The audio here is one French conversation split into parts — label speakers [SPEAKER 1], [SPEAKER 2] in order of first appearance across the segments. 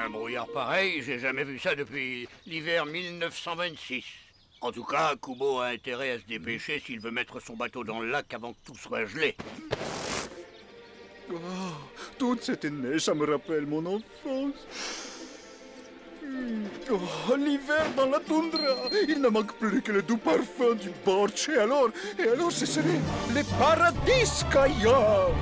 [SPEAKER 1] Un brouillard pareil, j'ai jamais vu ça depuis l'hiver 1926. En tout cas, Kubo a intérêt à se dépêcher s'il veut mettre son bateau dans le lac avant que tout soit gelé.
[SPEAKER 2] Oh, toute cette neige, ça me rappelle mon enfance. Oh, l'hiver dans la toundra. Il ne manque plus que le doux parfum du bortsch. Et alors ce serait les paradis qu'ailleurs.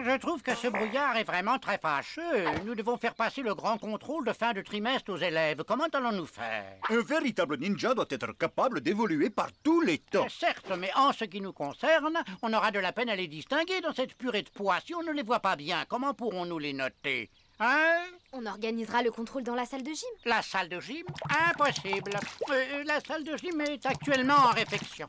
[SPEAKER 3] Je trouve que ce brouillard est vraiment très fâcheux. Nous devons faire passer le grand contrôle de fin de trimestre aux élèves. Comment allons-nous faire?
[SPEAKER 2] Un véritable ninja doit être capable d'évoluer par tous les temps.
[SPEAKER 3] Certes, mais en ce qui nous concerne, on aura de la peine à les distinguer dans cette purée de pois. Si on ne les voit pas bien, comment pourrons-nous les noter? Hein?
[SPEAKER 4] On organisera le contrôle dans la salle de gym.
[SPEAKER 3] La salle de gym? Impossible. La salle de gym est actuellement en réflexion.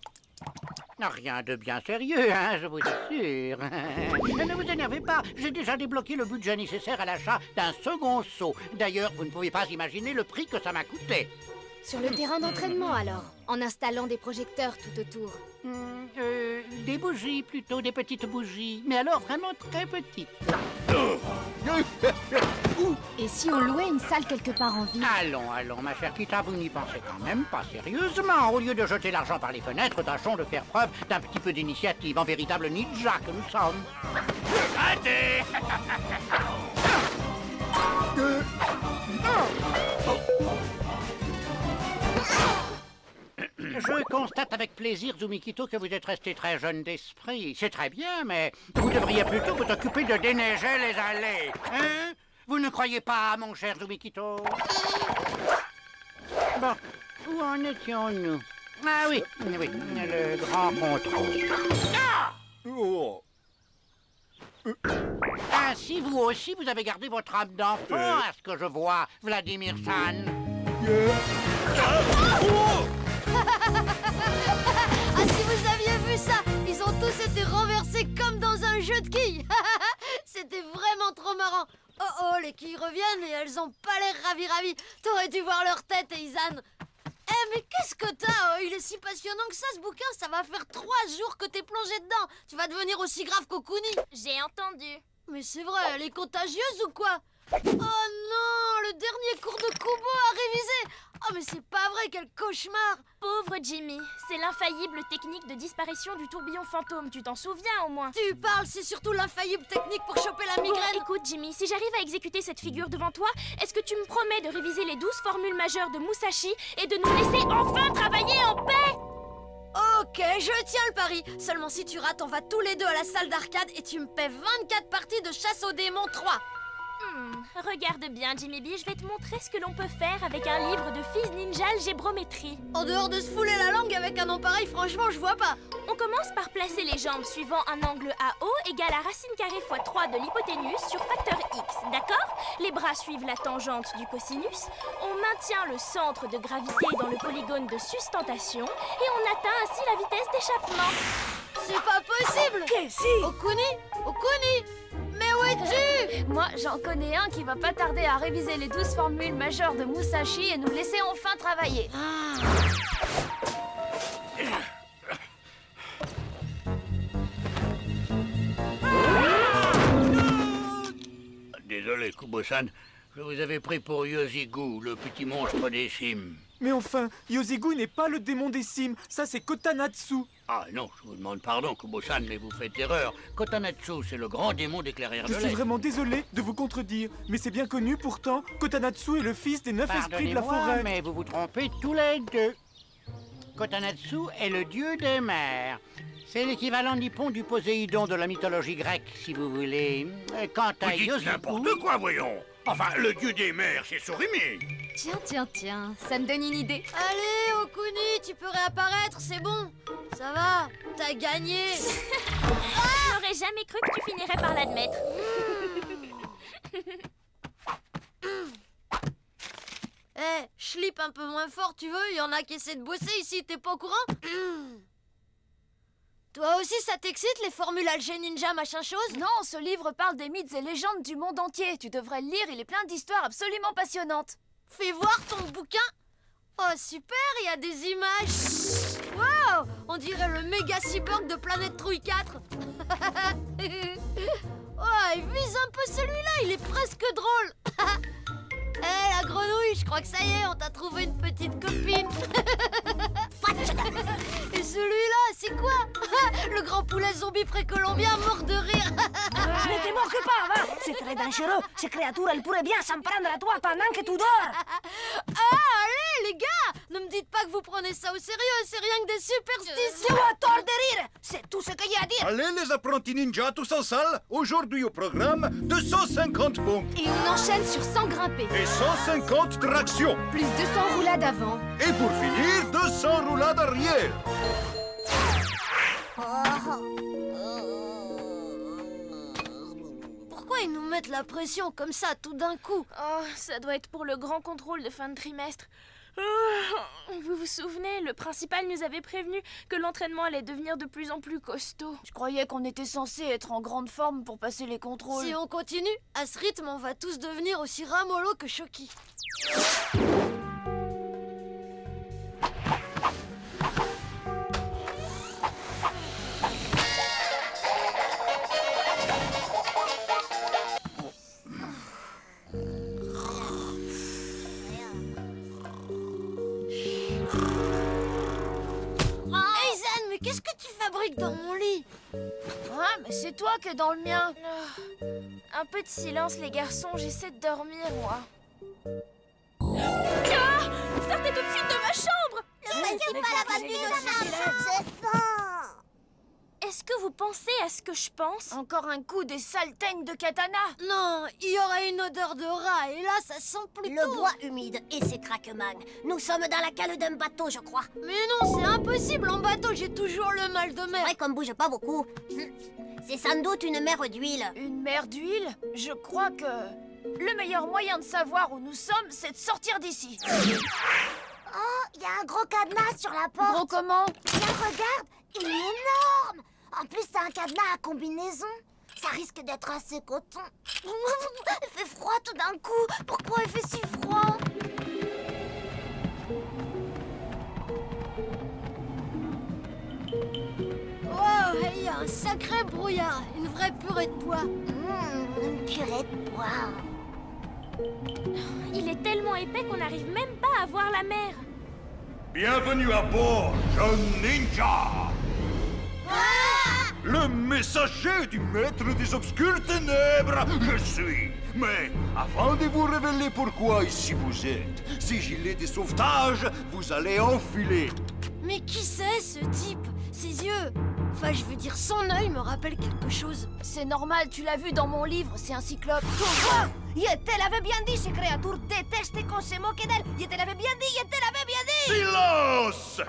[SPEAKER 3] Rien de bien sérieux, hein, je vous assure. Ne vous énervez pas, j'ai déjà débloqué le budget nécessaire à l'achat d'un second seau. D'ailleurs, vous ne pouvez pas imaginer le prix que ça m'a coûté.
[SPEAKER 4] Sur le terrain d'entraînement, alors, en installant des projecteurs tout autour.
[SPEAKER 3] Des bougies, plutôt, des petites bougies. Mais alors, vraiment très petites.
[SPEAKER 4] Et si on louait une salle quelque part en ville?
[SPEAKER 3] Allons, ma chère Kita, vous n'y pensez quand même pas sérieusement. Au lieu de jeter l'argent par les fenêtres, tâchons de faire preuve d'un petit peu d'initiative, en véritable ninja que nous sommes.
[SPEAKER 1] Arrêtez!
[SPEAKER 3] Je constate avec plaisir, Zumikito, que vous êtes resté très jeune d'esprit. C'est très bien, mais vous devriez plutôt vous occuper de déneiger les allées. Hein? Vous ne croyez pas, mon cher Zumikito? Bon, où en étions-nous? Ah oui, le grand contrôle. Ah!
[SPEAKER 2] Oh.
[SPEAKER 3] Ainsi, vous aussi, vous avez gardé votre âme d'enfant, à ce que je vois, Vladimir-san.
[SPEAKER 4] Ah, si vous aviez vu ça, ils ont tous été renversés comme dans un jeu de quilles. C'était vraiment trop marrant. Oh, les quilles reviennent et elles ont pas l'air ravies. T'aurais dû voir leur tête, Izan. Mais qu'est-ce que t'as? Il est si passionnant que ça, ce bouquin. Ça va faire 3 jours que t'es plongé dedans. Tu vas devenir aussi grave qu'Okuni.
[SPEAKER 5] J'ai entendu.
[SPEAKER 4] Mais c'est vrai, elle est contagieuse ou quoi? Oh non, le dernier cours de Kubo à réviser. Oh mais c'est pas vrai, quel cauchemar.
[SPEAKER 5] Pauvre Jimmy, c'est l'infaillible technique de disparition du tourbillon fantôme, tu t'en souviens au moins?
[SPEAKER 4] Tu parles, c'est surtout l'infaillible technique pour choper la migraine.
[SPEAKER 5] Bon, écoute Jimmy, si j'arrive à exécuter cette figure devant toi, est-ce que tu me promets de réviser les 12 formules majeures de Musashi et de nous laisser enfin travailler en paix?
[SPEAKER 4] Ok, je tiens le pari. Seulement si tu rates, on va tous les deux à la salle d'arcade et tu me paies 24 parties de chasse aux démons 3.
[SPEAKER 5] Regarde bien, Jimmy B, je vais te montrer ce que l'on peut faire avec un livre de Fils Ninja Algébrométrie.
[SPEAKER 4] En dehors de se fouler la langue avec un nom pareil, franchement, je vois pas.
[SPEAKER 5] On commence par placer les jambes suivant un angle AO égale à racine carrée fois 3 de l'hypoténuse sur facteur X, d'accord? Les bras suivent la tangente du cosinus, on maintient le centre de gravité dans le polygone de sustentation et on atteint ainsi la vitesse d'échappement.
[SPEAKER 4] C'est pas possible!
[SPEAKER 6] Casey!
[SPEAKER 4] Okuni! Mais où es-tu?
[SPEAKER 6] Moi, j'en connais un qui va pas tarder à réviser les 12 formules majeures de Musashi et nous laisser enfin travailler.
[SPEAKER 1] Désolé, Kubo-san. Je vous avais pris pour Yosigu, le petit monstre des cimes.
[SPEAKER 7] Mais enfin, Yosigu n'est pas le démon des cimes, ça c'est Kotanatsu.
[SPEAKER 1] Ah non, je vous demande pardon, Kubo-san, mais vous faites erreur. Kotanatsu, c'est le grand démon des clairières de
[SPEAKER 7] Je
[SPEAKER 1] lait.
[SPEAKER 7] suis vraiment désolé de vous contredire, mais c'est bien connu pourtant, Kotanatsu est le fils des 9 esprits de la forêt.
[SPEAKER 3] Mais vous vous trompez tous les deux. Kotanatsu est le dieu des mers. C'est l'équivalent nippon du Poséidon de la mythologie grecque, si vous voulez. Quant à
[SPEAKER 1] Vous dites
[SPEAKER 3] Yosigu...
[SPEAKER 1] n'importe quoi, voyons. Enfin, le dieu des mers, c'est Surimi.
[SPEAKER 6] Tiens, ça me donne une idée.
[SPEAKER 4] Allez, Okuni, tu peux réapparaître, c'est bon. Ça va, t'as gagné.
[SPEAKER 5] J'aurais jamais cru que tu finirais par l'admettre.
[SPEAKER 4] Schlip un peu moins fort, tu veux? Il y en a qui essaient de bosser ici, t'es pas au courant? Toi aussi, ça t'excite, les formules Alger Ninja, machin chose?
[SPEAKER 6] Non, ce livre parle des mythes et légendes du monde entier. Tu devrais le lire, il est plein d'histoires absolument passionnantes.
[SPEAKER 4] Fais voir ton bouquin. Oh, super, il y a des images. Waouh, on dirait le méga cyborg de Planète Trouille 4. Oh, il vise un peu celui-là, il est presque drôle. je crois que ça y est, on t'a trouvé une petite copine. Et celui-là, c'est quoi? Le grand poulet zombie précolombien mort de rire.
[SPEAKER 8] Ne te moque pas, va. C'est très dangereux. Ces créatures, elles pourraient bien s'en prendre à toi pendant que tu dors.
[SPEAKER 4] Ah, allez, les gars, ne me dites pas que vous prenez ça au sérieux, c'est rien que des superstitions.
[SPEAKER 8] Tu as tort de rire. C'est tout ce qu'il y a à dire.
[SPEAKER 2] Allez, les apprentis ninjas, tous en salle. Aujourd'hui au programme, 250 pompes
[SPEAKER 6] Et on enchaîne sur 100 grimpés.
[SPEAKER 2] et 150 tractions.
[SPEAKER 6] Plus 200 roulades avant.
[SPEAKER 2] Et pour finir, 200 roulades arrière.
[SPEAKER 4] Pourquoi ils nous mettent la pression comme ça tout d'un coup?
[SPEAKER 5] Oh, ça doit être pour le grand contrôle de fin de trimestre. Vous vous souvenez, le principal nous avait prévenu que l'entraînement allait devenir de plus en plus costaud.
[SPEAKER 8] Je croyais qu'on était censé être en grande forme pour passer les contrôles.
[SPEAKER 4] Si on continue, à ce rythme, on va tous devenir aussi ramollo que Chucky. Hey Zan, mais qu'est-ce que tu fabriques dans mon lit?
[SPEAKER 8] Ah, mais c'est toi qui es dans le mien.
[SPEAKER 5] Un peu de silence, les garçons, j'essaie de dormir, moi. Ah! Sortez tout de suite de ma chambre!
[SPEAKER 8] Ne pas la batterie de
[SPEAKER 5] Est-ce que vous pensez à ce que je pense?
[SPEAKER 8] Encore un coup des sales teignes de katana.
[SPEAKER 4] Non, il y aurait une odeur de rat et là, ça sent plutôt...
[SPEAKER 9] Le bois humide et ses craquements. Nous sommes dans la cale d'un bateau, je crois.
[SPEAKER 4] Mais non, c'est impossible, en bateau, j'ai toujours le mal de mer.
[SPEAKER 9] Ouais, qu'on bouge pas beaucoup. C'est sans doute une mer d'huile.
[SPEAKER 8] Une mer d'huile? Je crois que le meilleur moyen de savoir où nous sommes, c'est de sortir d'ici.
[SPEAKER 9] Oh, il y a un gros cadenas sur la porte.
[SPEAKER 8] Gros comment?
[SPEAKER 9] Tiens, regarde, il est énorme. En plus, c'est un cadenas à combinaison. Ça risque d'être assez coton. Il fait froid tout d'un coup. Pourquoi il fait si froid?
[SPEAKER 4] Oh, il y a un sacré brouillard, une vraie purée de pois.
[SPEAKER 9] Une purée de pois.
[SPEAKER 5] Il est tellement épais qu'on n'arrive même pas à voir la mer.
[SPEAKER 2] Bienvenue à bord, jeune ninja. Le messager du maître des obscures ténèbres, je suis. Mais avant de vous révéler pourquoi ici vous êtes, ces gilets de sauvetage, vous allez enfiler.
[SPEAKER 4] Mais qui c'est, ce type? Ses yeux, enfin, je veux dire, son œil me rappelle quelque chose.
[SPEAKER 8] C'est normal, tu l'as vu dans mon livre, c'est un cyclope. Tu vois? Je te l'avais bien dit, ces créatures détestent qu'on se moque d'elles. Je te l'avais bien dit, je te l'avais bien dit.
[SPEAKER 2] Silence!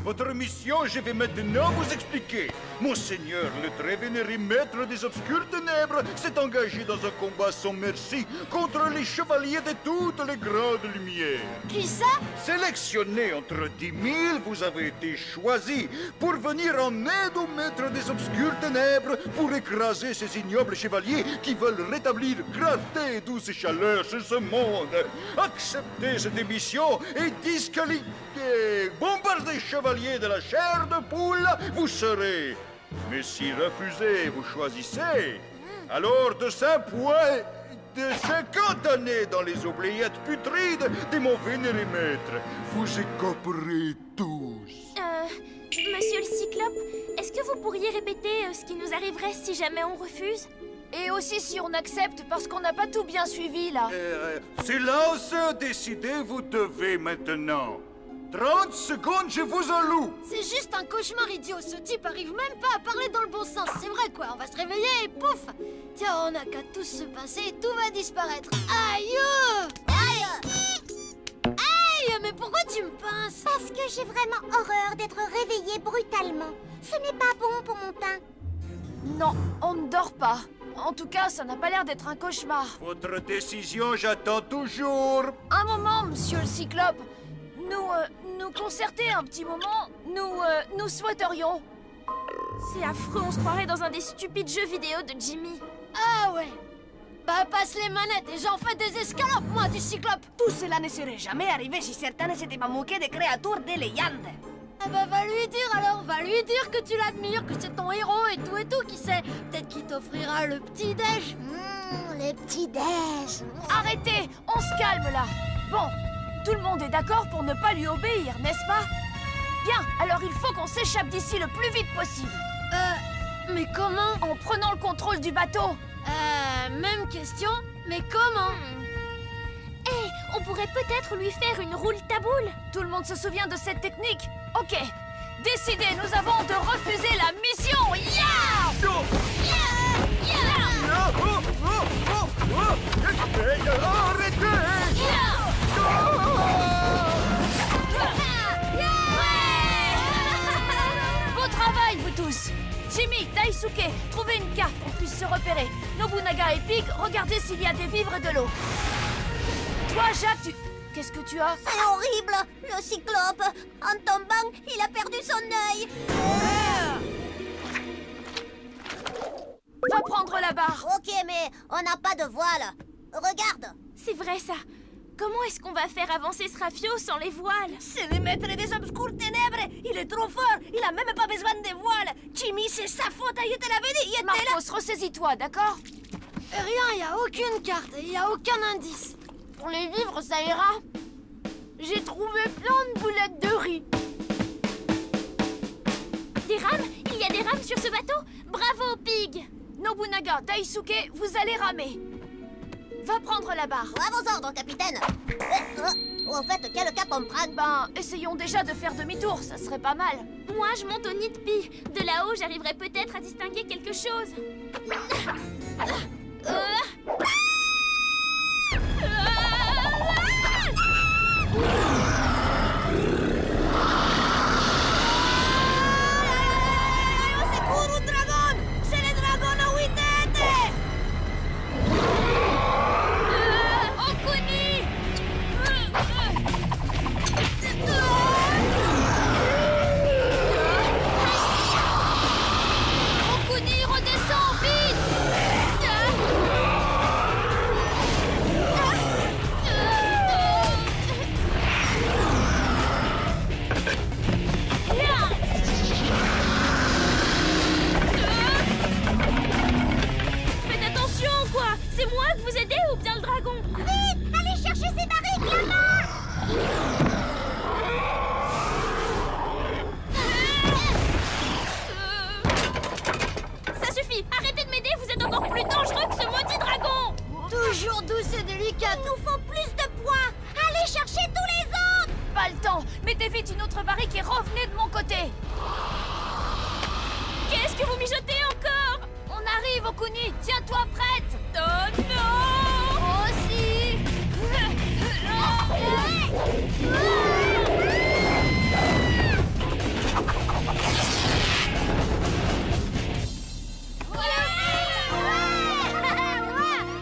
[SPEAKER 2] Votre mission, je vais maintenant vous expliquer. Monseigneur, le très vénéré maître des obscures ténèbres, s'est engagé dans un combat sans merci contre les chevaliers de toutes les grandes lumières.
[SPEAKER 4] Qui ça?
[SPEAKER 2] Sélectionné entre 10 000, vous avez été choisi pour venir en aide au maître des obscures ténèbres pour écraser ces ignobles chevaliers qui veulent rétablir clarté et douce chaleur sur ce monde. Acceptez cette mission et disqualifiez. Bombardez chevaliers de la chair de poule, vous serez. Mais si refusez, vous choisissez. Alors de 5 points, de 50 années dans les oubliettes putrides de mon vénéré maître, vous écoperez tous.
[SPEAKER 5] Monsieur le Cyclope, est-ce que vous pourriez répéter ce qui nous arriverait si jamais on refuse?
[SPEAKER 8] Et aussi si on accepte, parce qu'on n'a pas tout bien suivi, là.
[SPEAKER 2] Silence, décidez, vous devez maintenant. 30 secondes, je vous alloue.
[SPEAKER 4] C'est juste un cauchemar idiot. Ce type arrive même pas à parler dans le bon sens. C'est vrai, quoi. On va se réveiller et pouf. Tiens, on n'a qu'à tous se pincer et tout va disparaître. Aïe! Aïe! Aïe! Mais pourquoi tu me pinces?
[SPEAKER 9] Parce que j'ai vraiment horreur d'être réveillée brutalement. Ce n'est pas bon pour mon teint.
[SPEAKER 8] Non, on ne dort pas. En tout cas, ça n'a pas l'air d'être un cauchemar.
[SPEAKER 2] Votre décision, j'attends toujours.
[SPEAKER 8] Un moment, monsieur le Cyclope. Nous concerter un petit moment, nous souhaiterions.
[SPEAKER 5] C'est affreux, on se croirait dans un des stupides jeux vidéo de Jimmy.
[SPEAKER 4] Ah ouais. Bah passe les manettes et j'en fais des escalopes, moi, du Cyclope.
[SPEAKER 8] Tout cela ne serait jamais arrivé si certains ne s'étaient pas moqués des créatures des légendes.
[SPEAKER 4] Ah bah va lui dire alors, va lui dire que tu l'admires, que c'est ton héros et tout, qui sait. Peut-être qu'il t'offrira le petit-déj.
[SPEAKER 9] Le petit-déj.
[SPEAKER 8] Arrêtez, on se calme là.
[SPEAKER 6] Bon, tout le monde est d'accord pour ne pas lui obéir, n'est-ce pas? Bien, alors il faut qu'on s'échappe d'ici le plus vite possible.
[SPEAKER 4] Mais comment?
[SPEAKER 6] En prenant le contrôle du bateau.
[SPEAKER 4] Même question, mais comment?
[SPEAKER 5] Hé, on pourrait peut-être lui faire une roule taboule.
[SPEAKER 6] Tout le monde se souvient de cette technique? Ok, décidé, nous avons de refuser la mission. Yeah! Bon travail, vous tous. Jimmy, Daisuke, trouvez une carte pour qu'on puisse se repérer. Nobunaga et Pig, regardez s'il y a des vivres et de l'eau. Toi, Jacques, tu... Qu'est-ce que tu as?
[SPEAKER 9] C'est horrible! Le cyclope! En tombant, il a perdu son œil!
[SPEAKER 6] Va prendre la barre!
[SPEAKER 9] Ok, mais on n'a pas de voile! Regarde!
[SPEAKER 5] C'est vrai ça. Comment est-ce qu'on va faire avancer ce rafio sans les voiles?
[SPEAKER 8] C'est le maître des obscures ténèbres. Il est trop fort. Il a même pas besoin de voiles. Jimmy, c'est sa faute. Il te l'avait dit. Il était là.
[SPEAKER 6] Marcos, ressaisis-toi, d'accord?
[SPEAKER 4] Rien, il n'y a aucune carte, il n'y a aucun indice.
[SPEAKER 6] Pour les vivres, ça ira. J'ai trouvé plein de boulettes de riz.
[SPEAKER 5] Des rames? Il y a des rames sur ce bateau? Bravo, Pig!
[SPEAKER 6] Nobunaga, Daisuke, vous allez ramer. Va prendre la barre.
[SPEAKER 9] À vos ordres, capitaine! Au fait, quel cap on prend?
[SPEAKER 6] Ben, essayons déjà de faire demi-tour, ça serait pas mal.
[SPEAKER 5] Moi, je monte au nid de Pi. De là-haut, j'arriverai peut-être à distinguer quelque chose.
[SPEAKER 8] Sicuro un dragon! C'est le dragon à 8 têtes!
[SPEAKER 5] Okuni!
[SPEAKER 6] Okuni, redescends, vite!
[SPEAKER 5] Faites attention, quoi! C'est moi que vous aidez ou bien le dragon?
[SPEAKER 9] Vite! Allez chercher ces barriques là-bas!
[SPEAKER 5] Ça suffit! Arrêtez de m'aider, vous êtes encore plus dangereux que ce maudit dragon!
[SPEAKER 4] Toujours douce et délicate.
[SPEAKER 9] Il nous faut plus de points! Allez chercher tous les autres!
[SPEAKER 6] Pas le temps. Mettez vite une autre barrique et revenez de mon côté.
[SPEAKER 5] Qu'est-ce que vous mijotez encore?
[SPEAKER 6] On arrive, Okuni. Tiens-toi prête.
[SPEAKER 5] Oh non!
[SPEAKER 6] Moi aussi.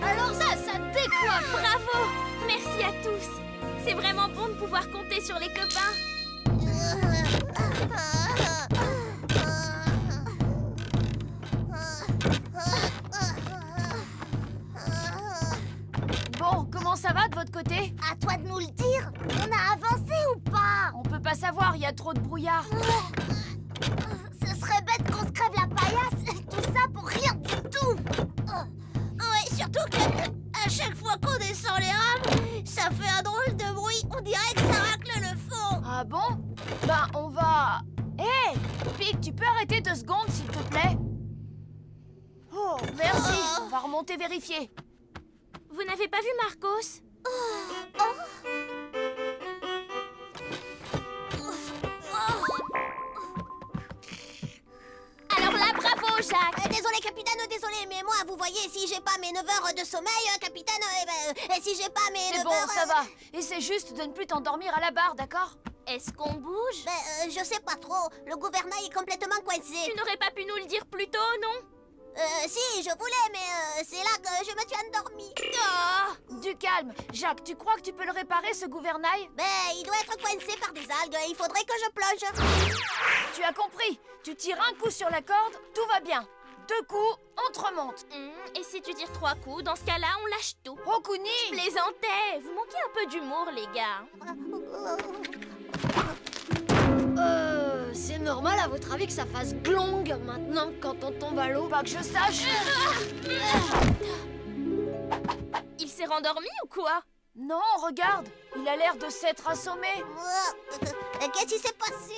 [SPEAKER 4] Alors ça décoiffe.
[SPEAKER 5] Bravo! Merci à tous! C'est vraiment bon de pouvoir compter sur les copains.
[SPEAKER 6] Bon, comment ça va de votre côté?
[SPEAKER 9] À toi de nous le dire! On a avancé ou pas?
[SPEAKER 6] On peut pas savoir, il y a trop de brouillard.
[SPEAKER 9] Ce serait bête qu'on se crève la paillasse! Tout ça pour rien du tout!
[SPEAKER 8] Ouais, surtout que à chaque fois qu'on descend les rames, ça fait un drôle de bruit. On dirait que ça racle le fond.
[SPEAKER 6] Ah bon? Ben, on va... Hé, Pig, tu peux arrêter 2 secondes, s'il te plaît? Oh, merci. On va remonter vérifier.
[SPEAKER 5] Vous n'avez pas vu Marcos? Alors là, bravo, Jacques!
[SPEAKER 9] Désolé, capitaine, désolé, mais moi, vous voyez, si j'ai pas mes 9 heures de sommeil, capitaine, si j'ai pas mes 9
[SPEAKER 6] C'est bon,
[SPEAKER 9] heures...
[SPEAKER 6] ça va. Essaie juste de ne plus t'endormir à la barre, d'accord?
[SPEAKER 5] Est-ce qu'on bouge?
[SPEAKER 9] je sais pas trop. Le gouvernail est complètement coincé.
[SPEAKER 5] Tu n'aurais pas pu nous le dire plus tôt, non?
[SPEAKER 9] Si, je voulais, mais c'est là que je me suis endormie.
[SPEAKER 6] Oh, du calme. Jacques, tu crois que tu peux le réparer, ce gouvernail?
[SPEAKER 9] Il doit être coincé par des algues. Il faudrait que je plonge.
[SPEAKER 6] Tu as compris. Tu tires un coup sur la corde, tout va bien. 2 coups, on te remonte.
[SPEAKER 5] Et si tu tires 3 coups, dans ce cas-là, on lâche tout.
[SPEAKER 6] Okuni!
[SPEAKER 5] Je plaisantais. Vous manquez un peu d'humour, les gars.
[SPEAKER 4] C'est normal à votre avis que ça fasse glong maintenant quand on tombe à l'eau?
[SPEAKER 6] Pas que je sache.
[SPEAKER 5] Il s'est rendormi ou quoi?
[SPEAKER 6] Non, regarde, il a l'air de s'être assommé.
[SPEAKER 9] Qu'est-ce qui s'est passé?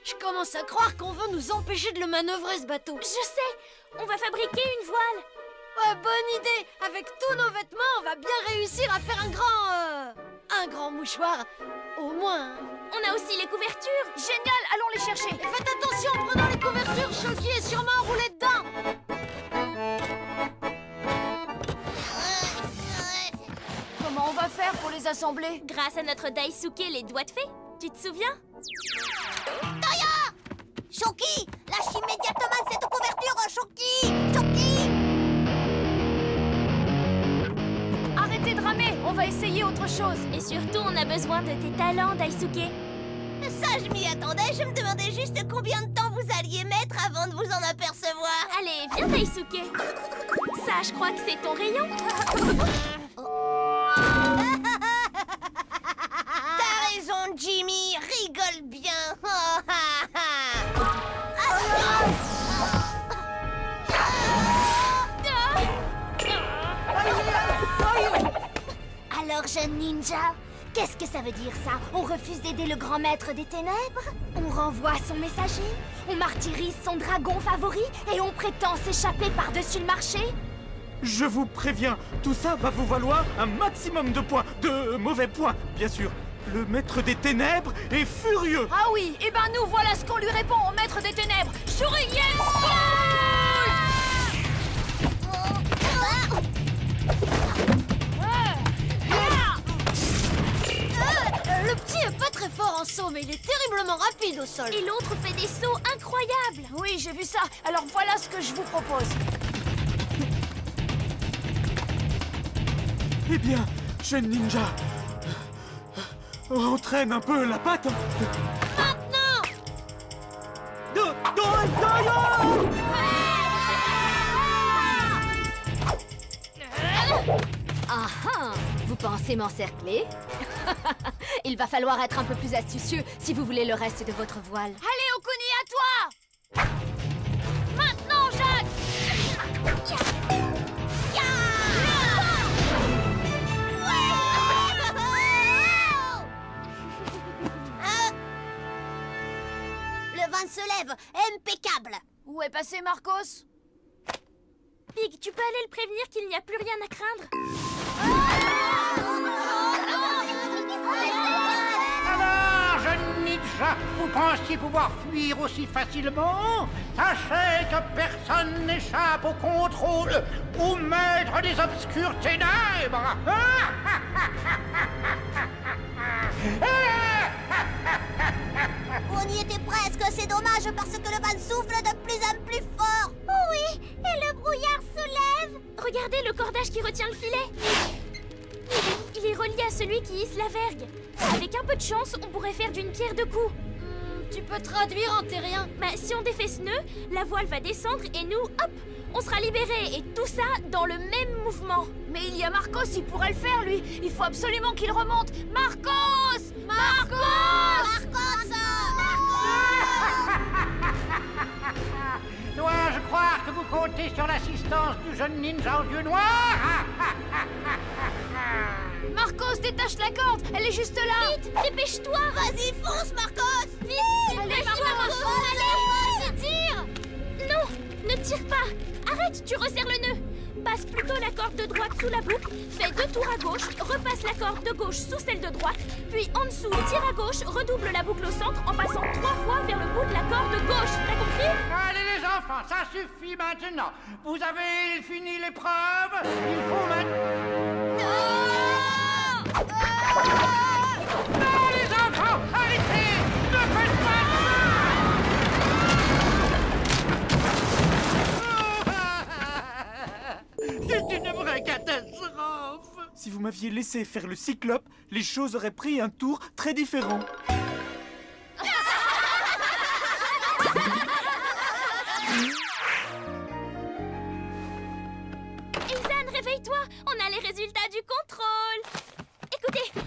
[SPEAKER 4] Je commence à croire qu'on veut nous empêcher de le manœuvrer, ce bateau.
[SPEAKER 5] Je sais, on va fabriquer une voile.
[SPEAKER 4] Ouais, bonne idée. Avec tous nos vêtements, on va bien réussir à faire un grand mouchoir. Au moins.
[SPEAKER 5] On a aussi les couvertures.
[SPEAKER 6] Génial, allons les chercher.
[SPEAKER 4] Et faites attention en prenant les couvertures, Shoki est sûrement enroulé dedans.
[SPEAKER 6] Comment on va faire pour les assembler?
[SPEAKER 5] Grâce à notre Daisuke, les doigts de fée. Tu te souviens?
[SPEAKER 9] Toya! Shoki! Lâche immédiatement cette couverture, Shoki! Shoki!
[SPEAKER 6] Arrêtez de ramer, on va essayer autre chose.
[SPEAKER 5] Et surtout, on a besoin de tes talents, Daisuke.
[SPEAKER 9] Ça, je m'y attendais. Je me demandais juste combien de temps vous alliez mettre avant de vous en apercevoir.
[SPEAKER 5] Allez, viens, Daisuke. Ça, je crois que c'est ton rayon.
[SPEAKER 9] T'as raison, Jimmy. Rigole bien. Alors, jeune ninja, qu'est-ce que ça veut dire, ça? On refuse d'aider le grand maître des ténèbres? On renvoie son messager? On martyrise son dragon favori? Et on prétend s'échapper par-dessus le marché?
[SPEAKER 7] Je vous préviens, tout ça va vous valoir un maximum de points, de mauvais points, bien sûr. Le maître des ténèbres est furieux.
[SPEAKER 6] Ah oui, et ben nous, voilà ce qu'on lui répond au maître des ténèbres. Shuriken School!
[SPEAKER 4] Le petit est pas très fort en saut, mais il est terriblement rapide au sol.
[SPEAKER 5] Et l'autre fait des sauts incroyables.
[SPEAKER 6] Oui, j'ai vu ça. Alors voilà ce que je vous propose.
[SPEAKER 7] Eh bien, jeune ninja, entraîne un peu la patte.
[SPEAKER 4] Maintenant!
[SPEAKER 8] Ah ah! Vous pensez m'encercler? Il va falloir être un peu plus astucieux si vous voulez le reste de votre voile.
[SPEAKER 6] Allez, Okuni, à toi! Maintenant, Jacques!
[SPEAKER 9] Le vent se lève, impeccable.
[SPEAKER 6] Où est passé Marcos?
[SPEAKER 5] Pig, tu peux aller le prévenir qu'il n'y a plus rien à craindre.
[SPEAKER 3] Alors, jeune ninja, vous pensiez pouvoir fuir aussi facilement? Sachez que personne n'échappe au contrôle, au maître des obscures ténèbres.
[SPEAKER 9] On y était presque, c'est dommage parce que le vent souffle de plus en plus fort. Oui, et le brouillard se lève.
[SPEAKER 5] Regardez le cordage qui retient le filet. Il est relié à celui qui hisse la vergue. Avec un peu de chance, on pourrait faire d'une pierre deux coups.
[SPEAKER 4] Tu peux traduire en terrien?
[SPEAKER 5] Bah, si on défait ce nœud, la voile va descendre et nous, hop, on sera libérés. Et tout ça dans le même mouvement.
[SPEAKER 6] Mais il y a Marcos, il pourrait le faire, lui. Il faut absolument qu'il remonte. Marcos! Marcos!
[SPEAKER 3] Dois-je croire que vous comptez sur l'assistance du jeune ninja aux yeux noirs?
[SPEAKER 6] Marcos, détache la corde. Elle est juste là.
[SPEAKER 5] Vite, dépêche-toi.
[SPEAKER 9] Vas-y, fonce, Marcos.
[SPEAKER 5] Vite,
[SPEAKER 6] Allez,
[SPEAKER 5] Marcos, allez. Tire. Non, ne tire pas. Arrête, tu resserres le nœud. Passe plutôt la corde de droite sous la boucle, fais 2 tours à gauche, repasse la corde de gauche sous celle de droite, puis en dessous, tire à gauche, redouble la boucle au centre en passant 3 fois vers le bout de la corde de gauche. T'as compris?
[SPEAKER 3] Allez les enfants, ça suffit maintenant. Vous avez fini l'épreuve. Il faut maintenant... Non, les enfants, arrêtez! Ne faites pas ça! C'est une vraie catastrophe.
[SPEAKER 7] Si vous m'aviez laissé faire le cyclope, les choses auraient pris un tour très différent.
[SPEAKER 5] Izan, réveille-toi, on a les résultats du contrôle. Écoutez, 10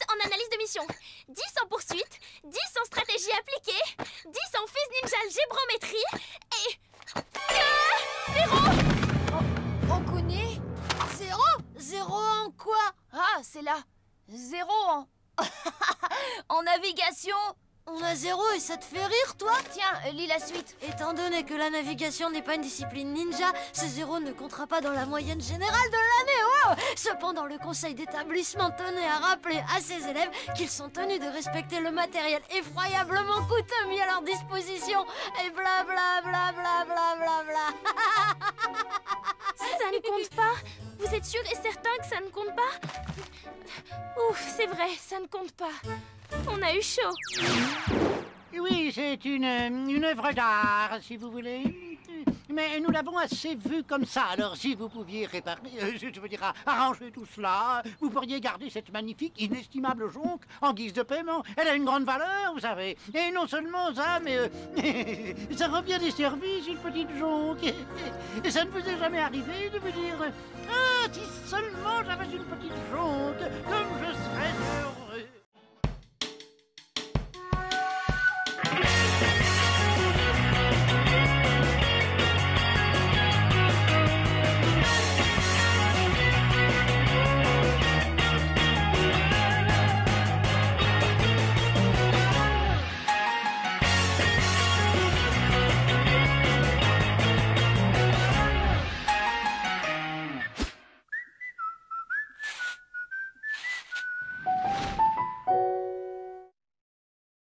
[SPEAKER 5] en analyse de mission, 10 en poursuite, 10 en stratégie appliquée, 10 en fils ninja algébrométrie et... 0.
[SPEAKER 6] Okuni?
[SPEAKER 4] 0 en quoi?
[SPEAKER 6] Ah, c'est là. 0 en... en navigation.
[SPEAKER 4] On a 0 et ça te fait rire, toi?
[SPEAKER 6] Tiens, lis la suite.
[SPEAKER 4] Étant donné que la navigation n'est pas une discipline ninja, ce 0 ne comptera pas dans la moyenne générale de l'année. Oh, cependant, le conseil d'établissement tenait à rappeler à ses élèves qu'ils sont tenus de respecter le matériel effroyablement coûteux mis à leur disposition. Et bla bla bla bla bla bla bla.
[SPEAKER 5] Ça ne compte pas? Vous êtes sûr et certain que ça ne compte pas? Ouf, c'est vrai, ça ne compte pas. On a eu chaud.
[SPEAKER 3] Oui, c'est une œuvre d'art, si vous voulez. Mais nous l'avons assez vue comme ça, alors si vous pouviez réparer, je veux dire, arranger tout cela, vous pourriez garder cette magnifique, inestimable jonque en guise de paiement. Elle a une grande valeur, vous savez. Et non seulement ça, mais ça rend bien des services, une petite jonque. Et ça ne vous est jamais arrivé de vous dire, ah, si seulement j'avais une petite jonque.